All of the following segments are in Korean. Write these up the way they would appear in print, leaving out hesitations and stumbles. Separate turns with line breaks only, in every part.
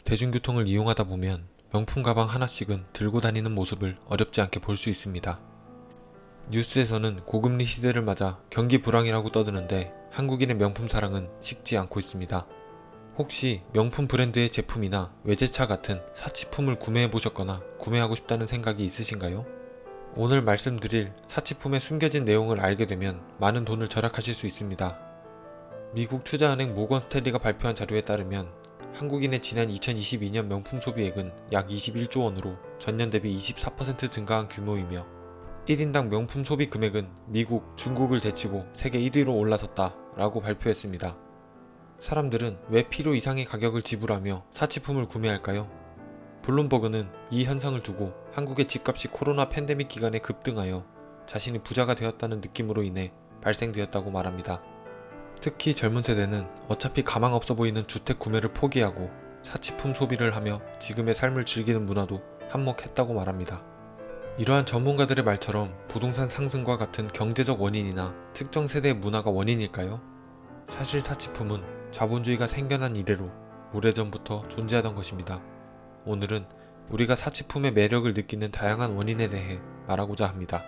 대중교통을 이용하다 보면 명품 가방 하나씩은 들고 다니는 모습을 어렵지 않게 볼 수 있습니다. 뉴스에서는 고금리 시대를 맞아 경기 불황이라고 떠드는데 한국인의 명품 사랑은 식지 않고 있습니다. 혹시 명품 브랜드의 제품이나 외제차 같은 사치품을 구매해 보셨거나 구매하고 싶다는 생각이 있으신가요? 오늘 말씀드릴 사치품의 숨겨진 내용을 알게 되면 많은 돈을 절약하실 수 있습니다. 미국 투자은행 모건 스탠리가 발표한 자료에 따르면 한국인의 지난 2022년 명품 소비액은 약 21조 원으로 전년 대비 24% 증가한 규모이며 1인당 명품 소비 금액은 미국, 중국을 제치고 세계 1위로 올라섰다 라고 발표했습니다. 사람들은 왜 필요 이상의 가격을 지불하며 사치품을 구매할까요? 블룸버그는 이 현상을 두고 한국의 집값이 코로나 팬데믹 기간에 급등하여 자신이 부자가 되었다는 느낌으로 인해 발생되었다고 말합니다. 특히 젊은 세대는 어차피 가망 없어 보이는 주택 구매를 포기하고 사치품 소비를 하며 지금의 삶을 즐기는 문화도 한몫했다고 말합니다. 이러한 전문가들의 말처럼 부동산 상승과 같은 경제적 원인이나 특정 세대의 문화가 원인일까요? 사실 사치품은 자본주의가 생겨난 이래로 오래전부터 존재하던 것입니다. 오늘은 우리가 사치품의 매력을 느끼는 다양한 원인에 대해 말하고자 합니다.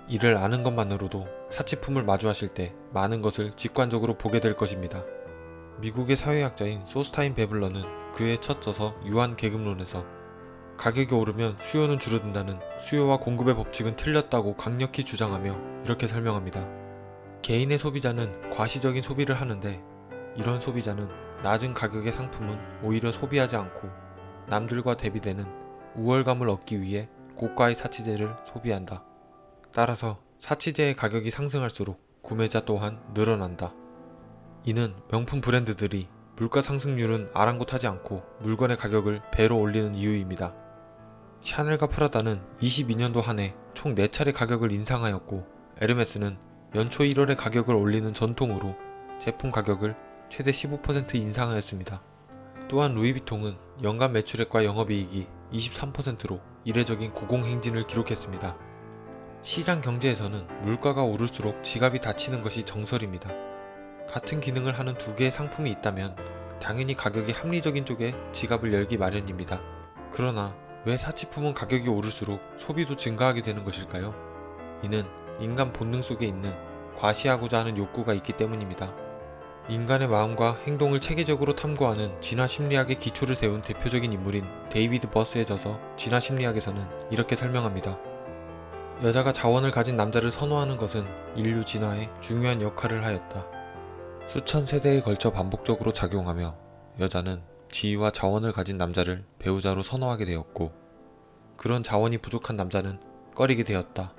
이를 아는 것만으로도 사치품을 마주하실 때 많은 것을 직관적으로 보게 될 것입니다. 미국의 사회학자인 소스타인 베블러는 그의 첫 저서 유한 계급론에서 가격이 오르면 수요는 줄어든다는 수요와 공급의 법칙은 틀렸다고 강력히 주장하며 이렇게 설명합니다. 개인의 소비자는 과시적인 소비를 하는데 이런 소비자는 낮은 가격의 상품은 오히려 소비하지 않고 남들과 대비되는 우월감을 얻기 위해 고가의 사치제를 소비한다. 따라서 사치제의 가격이 상승할수록 구매자 또한 늘어난다. 이는 명품 브랜드들이 물가 상승률은 아랑곳하지 않고 물건의 가격을 배로 올리는 이유입니다. 샤넬과 프라다는 22년도 한 해 총 4차례 가격을 인상하였고 에르메스는 연초 1월에 가격을 올리는 전통으로 제품 가격을 최대 15% 인상하였습니다. 또한 루이비통은 연간 매출액과 영업이익이 23%로 이례적인 고공행진을 기록했습니다. 시장 경제에서는 물가가 오를수록 지갑이 닫히는 것이 정설입니다. 같은 기능을 하는 두 개의 상품이 있다면 당연히 가격이 합리적인 쪽에 지갑을 열기 마련입니다. 그러나 왜 사치품은 가격이 오를수록 소비도 증가하게 되는 것일까요? 이는 인간 본능 속에 있는 과시하고자 하는 욕구가 있기 때문입니다. 인간의 마음과 행동을 체계적으로 탐구하는 진화심리학의 기초를 세운 대표적인 인물인 데이비드 버스의 저서 진화심리학에서는 이렇게 설명합니다. 여자가 자원을 가진 남자를 선호하는 것은 인류 진화에 중요한 역할을 하였다. 수천 세대에 걸쳐 반복적으로 작용하며 여자는 지위와 자원을 가진 남자를 배우자로 선호하게 되었고 그런 자원이 부족한 남자는 꺼리게 되었다.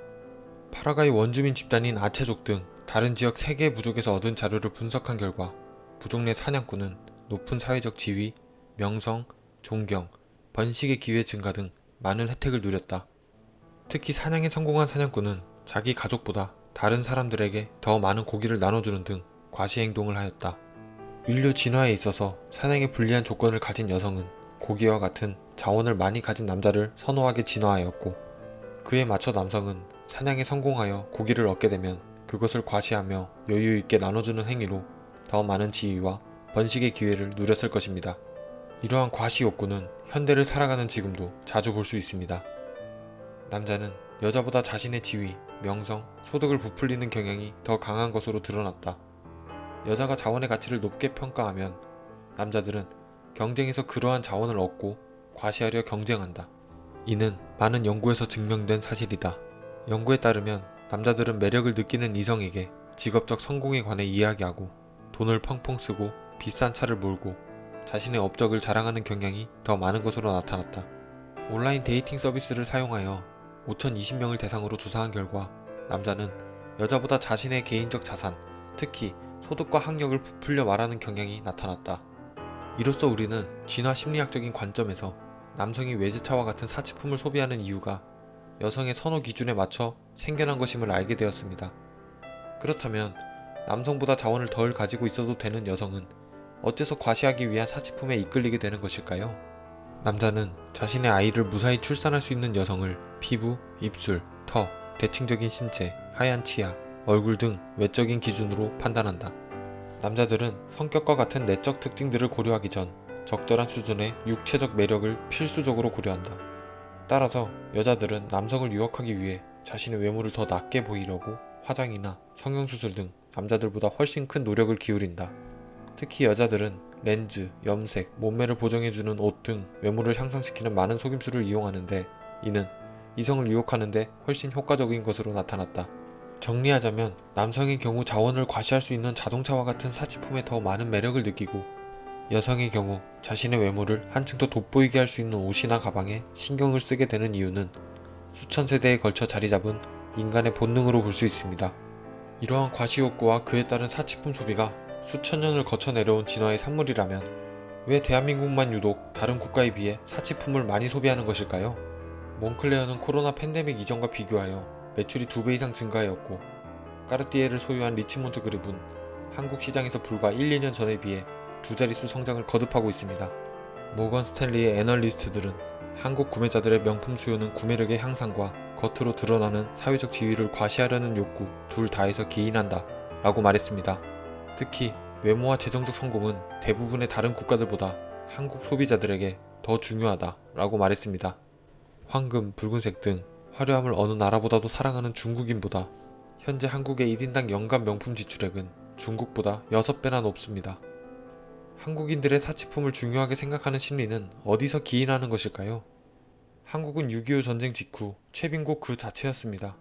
파라과이 원주민 집단인 아체족 등 다른 지역 3개의 부족에서 얻은 자료를 분석한 결과 부족 내 사냥꾼은 높은 사회적 지위, 명성, 존경, 번식의 기회 증가 등 많은 혜택을 누렸다. 특히 사냥에 성공한 사냥꾼은 자기 가족보다 다른 사람들에게 더 많은 고기를 나눠주는 등 과시 행동을 하였다. 인류 진화에 있어서 사냥에 불리한 조건을 가진 여성은 고기와 같은 자원을 많이 가진 남자를 선호하게 진화하였고 그에 맞춰 남성은 사냥에 성공하여 고기를 얻게 되면 그것을 과시하며 여유있게 나눠주는 행위로 더 많은 지위와 번식의 기회를 누렸을 것입니다. 이러한 과시 욕구는 현대를 살아가는 지금도 자주 볼 수 있습니다. 남자는 여자보다 자신의 지위, 명성, 소득을 부풀리는 경향이 더 강한 것으로 드러났다. 여자가 자원의 가치를 높게 평가하면 남자들은 경쟁에서 그러한 자원을 얻고 과시하려 경쟁한다. 이는 많은 연구에서 증명된 사실이다. 연구에 따르면 남자들은 매력을 느끼는 이성에게 직업적 성공에 관해 이야기하고 돈을 펑펑 쓰고 비싼 차를 몰고 자신의 업적을 자랑하는 경향이 더 많은 것으로 나타났다. 온라인 데이팅 서비스를 사용하여 5,020명을 대상으로 조사한 결과 남자는 여자보다 자신의 개인적 자산, 특히 소득과 학력을 부풀려 말하는 경향이 나타났다. 이로써 우리는 진화 심리학적인 관점에서 남성이 외제차와 같은 사치품을 소비하는 이유가 여성의 선호 기준에 맞춰 생겨난 것임을 알게 되었습니다. 그렇다면 남성보다 자원을 덜 가지고 있어도 되는 여성은 어째서 과시하기 위한 사치품에 이끌리게 되는 것일까요? 남자는 자신의 아이를 무사히 출산할 수 있는 여성을 피부, 입술, 턱, 대칭적인 신체, 하얀 치아, 얼굴 등 외적인 기준으로 판단한다. 남자들은 성격과 같은 내적 특징들을 고려하기 전 적절한 수준의 육체적 매력을 필수적으로 고려한다. 따라서 여자들은 남성을 유혹하기 위해 자신의 외모를 더 낫게 보이려고 화장이나 성형수술 등 남자들보다 훨씬 큰 노력을 기울인다. 특히 여자들은 렌즈, 염색, 몸매를 보정해주는 옷 등 외모를 향상시키는 많은 속임수를 이용하는데 이는 이성을 유혹하는데 훨씬 효과적인 것으로 나타났다. 정리하자면 남성의 경우 자원을 과시할 수 있는 자동차와 같은 사치품에 더 많은 매력을 느끼고 여성의 경우 자신의 외모를 한층 더 돋보이게 할 수 있는 옷이나 가방에 신경을 쓰게 되는 이유는 수천 세대에 걸쳐 자리잡은 인간의 본능으로 볼 수 있습니다. 이러한 과시욕구와 그에 따른 사치품 소비가 수천 년을 거쳐 내려온 진화의 산물이라면 왜 대한민국만 유독 다른 국가에 비해 사치품을 많이 소비하는 것일까요? 몽클레어는 코로나 팬데믹 이전과 비교하여 매출이 2배 이상 증가하였고 까르띠에를 소유한 리치몬트 그룹은 한국 시장에서 불과 1, 2년 전에 비해 두 자릿수 성장을 거듭하고 있습니다. 모건 스탠리의 애널리스트들은 한국 구매자들의 명품 수요는 구매력의 향상과 겉으로 드러나는 사회적 지위를 과시하려는 욕구 둘 다에서 기인한다 라고 말했습니다. 특히 외모와 재정적 성공은 대부분의 다른 국가들보다 한국 소비자들에게 더 중요하다 라고 말했습니다. 황금, 붉은색 등 화려함을 어느 나라보다도 사랑하는 중국인보다 현재 한국의 1인당 연간 명품 지출액은 중국보다 6배나 높습니다. 한국인들의 사치품을 중요하게 생각하는 심리는 어디서 기인하는 것일까요? 한국은 6.25 전쟁 직후 최빈국 그 자체였습니다.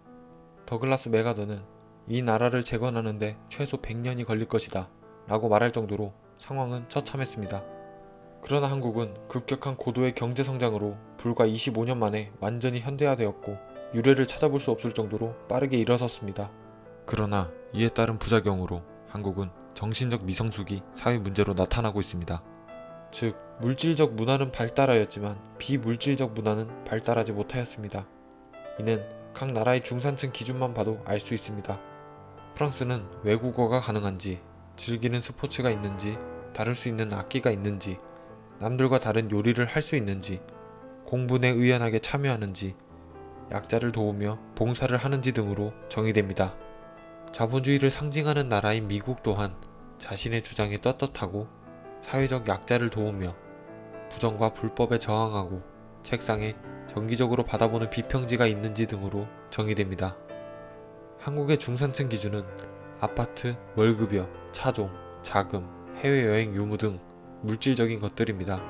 더글라스 메가더는 이 나라를 재건하는데 최소 100년이 걸릴 것이다 라고 말할 정도로 상황은 처참했습니다. 그러나 한국은 급격한 고도의 경제성장으로 불과 25년 만에 완전히 현대화되었고 유례를 찾아볼 수 없을 정도로 빠르게 일어섰습니다. 그러나 이에 따른 부작용으로 한국은 정신적 미성숙이 사회 문제로 나타나고 있습니다. 즉, 물질적 문화는 발달하였지만 비물질적 문화는 발달하지 못하였습니다. 이는 각 나라의 중산층 기준만 봐도 알 수 있습니다. 프랑스는 외국어가 가능한지, 즐기는 스포츠가 있는지, 다룰 수 있는 악기가 있는지, 남들과 다른 요리를 할 수 있는지, 공분에 의연하게 참여하는지, 약자를 도우며 봉사를 하는지 등으로 정의됩니다. 자본주의를 상징하는 나라인 미국 또한 자신의 주장에 떳떳하고 사회적 약자를 도우며 부정과 불법에 저항하고 책상에 정기적으로 받아보는 비평지가 있는지 등으로 정의됩니다. 한국의 중산층 기준은 아파트, 월급여, 차종, 자금, 해외여행 유무 등 물질적인 것들입니다.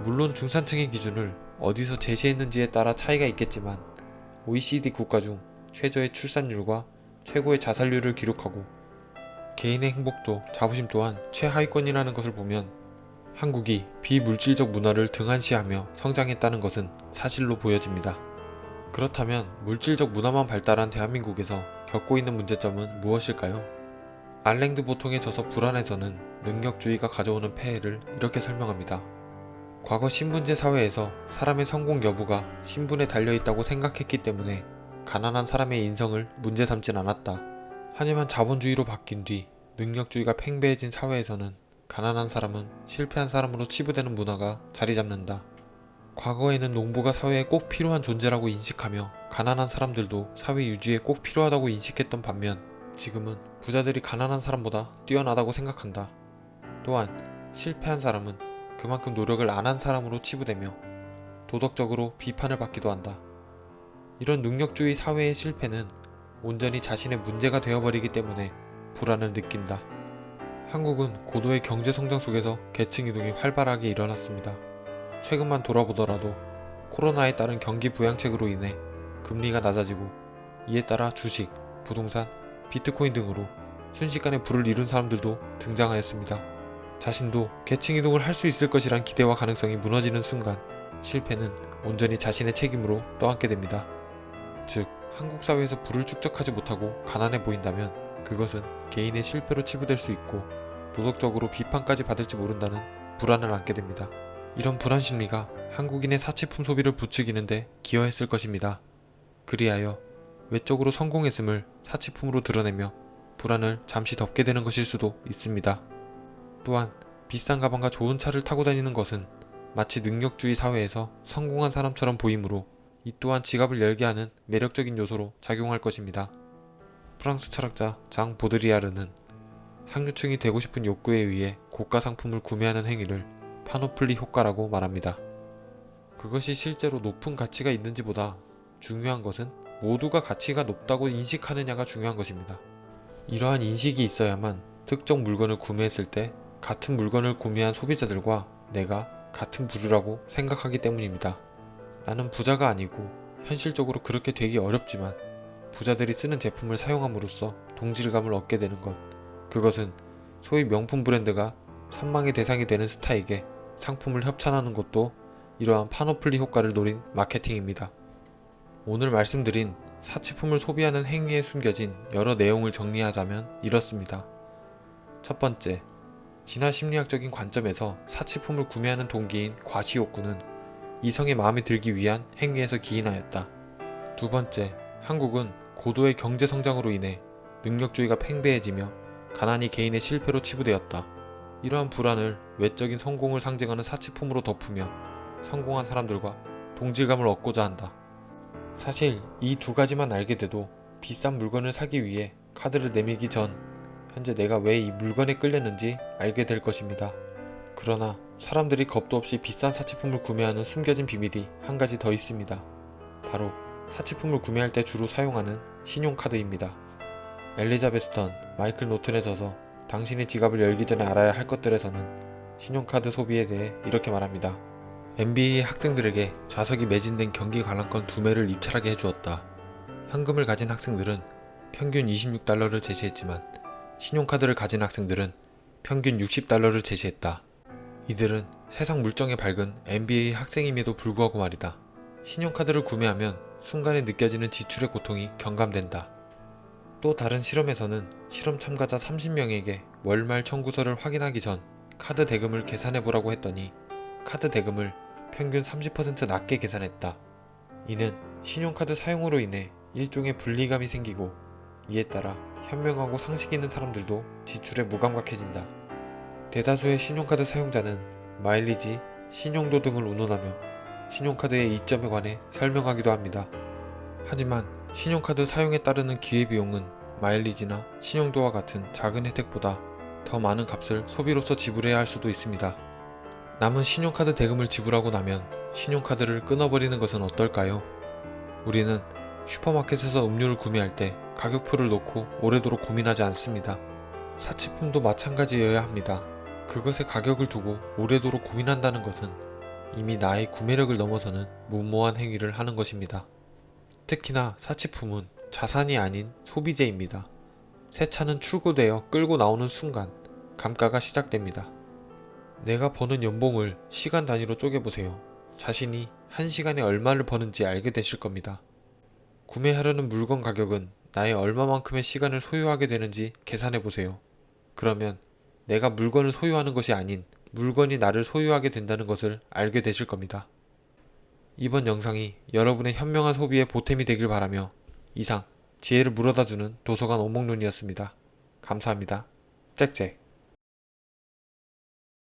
물론 중산층의 기준을 어디서 제시했는지에 따라 차이가 있겠지만 OECD 국가 중 최저의 출산율과 최고의 자살률을 기록하고 개인의 행복도 자부심 또한 최하위권이라는 것을 보면 한국이 비물질적 문화를 등한시하며 성장했다는 것은 사실로 보여집니다. 그렇다면 물질적 문화만 발달한 대한민국에서 겪고 있는 문제점은 무엇일까요? 알랭드 보통에 져서 불안해서는 능력주의가 가져오는 폐해를 이렇게 설명합니다. 과거 신분제 사회에서 사람의 성공 여부가 신분에 달려있다고 생각했기 때문에 가난한 사람의 인성을 문제 삼진 않았다. 하지만 자본주의로 바뀐 뒤 능력주의가 팽배해진 사회에서는 가난한 사람은 실패한 사람으로 치부되는 문화가 자리 잡는다. 과거에는 농부가 사회에 꼭 필요한 존재라고 인식하며 가난한 사람들도 사회 유지에 꼭 필요하다고 인식했던 반면 지금은 부자들이 가난한 사람보다 뛰어나다고 생각한다. 또한 실패한 사람은 그만큼 노력을 안 한 사람으로 치부되며 도덕적으로 비판을 받기도 한다. 이런 능력주의 사회의 실패는 온전히 자신의 문제가 되어버리기 때문에 불안을 느낀다. 한국은 고도의 경제성장 속에서 계층이동이 활발하게 일어났습니다. 최근만 돌아보더라도 코로나에 따른 경기 부양책으로 인해 금리가 낮아지고 이에 따라 주식, 부동산, 비트코인 등으로 순식간에 부를 이룬 사람들도 등장하였습니다. 자신도 계층이동을 할 수 있을 것이란 기대와 가능성이 무너지는 순간 실패는 온전히 자신의 책임으로 떠안게 됩니다. 즉, 한국 사회에서 부를 축적하지 못하고 가난해 보인다면 그것은 개인의 실패로 치부될 수 있고 도덕적으로 비판까지 받을지 모른다는 불안을 안게 됩니다. 이런 불안 심리가 한국인의 사치품 소비를 부추기는데 기여했을 것입니다. 그리하여 외적으로 성공했음을 사치품으로 드러내며 불안을 잠시 덮게 되는 것일 수도 있습니다. 또한 비싼 가방과 좋은 차를 타고 다니는 것은 마치 능력주의 사회에서 성공한 사람처럼 보이므로 이 또한 지갑을 열게 하는 매력적인 요소로 작용할 것입니다. 프랑스 철학자 장 보드리아르는 상류층이 되고 싶은 욕구에 의해 고가 상품을 구매하는 행위를 파노플리 효과라고 말합니다. 그것이 실제로 높은 가치가 있는지보다 중요한 것은 모두가 가치가 높다고 인식하느냐가 중요한 것입니다. 이러한 인식이 있어야만 특정 물건을 구매했을 때 같은 물건을 구매한 소비자들과 내가 같은 부류라고 생각하기 때문입니다. 나는 부자가 아니고 현실적으로 그렇게 되기 어렵지만 부자들이 쓰는 제품을 사용함으로써 동질감을 얻게 되는 것, 그것은 소위 명품 브랜드가 선망의 대상이 되는 스타에게 상품을 협찬하는 것도 이러한 파노플리 효과를 노린 마케팅입니다. 오늘 말씀드린 사치품을 소비하는 행위에 숨겨진 여러 내용을 정리하자면 이렇습니다. 첫 번째, 진화 심리학적인 관점에서 사치품을 구매하는 동기인 과시욕구는 이성의 마음에 들기 위한 행위에서 기인하였다. 두 번째, 한국은 고도의 경제 성장으로 인해 능력주의가 팽배해지며 가난이 개인의 실패로 치부되었다. 이러한 불안을 외적인 성공을 상징하는 사치품으로 덮으며 성공한 사람들과 동질감을 얻고자 한다. 사실 이 두 가지만 알게 돼도 비싼 물건을 사기 위해 카드를 내밀기 전 현재 내가 왜 이 물건에 끌렸는지 알게 될 것입니다. 그러나 사람들이 겁도 없이 비싼 사치품을 구매하는 숨겨진 비밀이 한 가지 더 있습니다. 바로 사치품을 구매할 때 주로 사용하는 신용카드입니다. 엘리자베스턴 마이클 노튼에 져서 당신의 지갑을 열기 전에 알아야 할 것들에서는 신용카드 소비에 대해 이렇게 말합니다. NBA 학생들에게 좌석이 매진된 경기 관람권 2매를 입찰하게 해주었다. 현금을 가진 학생들은 평균 $26를 제시했지만 신용카드를 가진 학생들은 평균 $60를 제시했다. 이들은 세상 물정에 밝은 NBA 학생임에도 불구하고 말이다. 신용카드를 구매하면 순간에 느껴지는 지출의 고통이 경감된다. 또 다른 실험에서는 실험 참가자 30명에게 월말 청구서를 확인하기 전 카드 대금을 계산해보라고 했더니 카드 대금을 평균 30% 낮게 계산했다. 이는 신용카드 사용으로 인해 일종의 불리감이 생기고 이에 따라 현명하고 상식 있는 사람들도 지출에 무감각해진다. 대다수의 신용카드 사용자는 마일리지, 신용도 등을 운운하며 신용카드의 이점에 관해 설명하기도 합니다. 하지만 신용카드 사용에 따르는 기회비용은 마일리지나 신용도와 같은 작은 혜택보다 더 많은 값을 소비로서 지불해야 할 수도 있습니다. 남은 신용카드 대금을 지불하고 나면 신용카드를 끊어버리는 것은 어떨까요? 우리는 슈퍼마켓에서 음료를 구매할 때 가격표를 놓고 오래도록 고민하지 않습니다. 사치품도 마찬가지여야 합니다. 그것의 가격을 두고 오래도록 고민한다는 것은 이미 나의 구매력을 넘어서는 무모한 행위를 하는 것입니다. 특히나 사치품은 자산이 아닌 소비재입니다. 새 차는 출고되어 끌고 나오는 순간 감가가 시작됩니다. 내가 버는 연봉을 시간 단위로 쪼개보세요. 자신이 한 시간에 얼마를 버는지 알게 되실 겁니다. 구매하려는 물건 가격은 나의 얼마만큼의 시간을 소요하게 되는지 계산해보세요. 그러면 내가 물건을 소유하는 것이 아닌 물건이 나를 소유하게 된다는 것을 알게 되실 겁니다. 이번 영상이 여러분의 현명한 소비에 보탬이 되길 바라며 이상 지혜를 물어다주는 도서관 오목눈이었습니다. 감사합니다. 짹짹.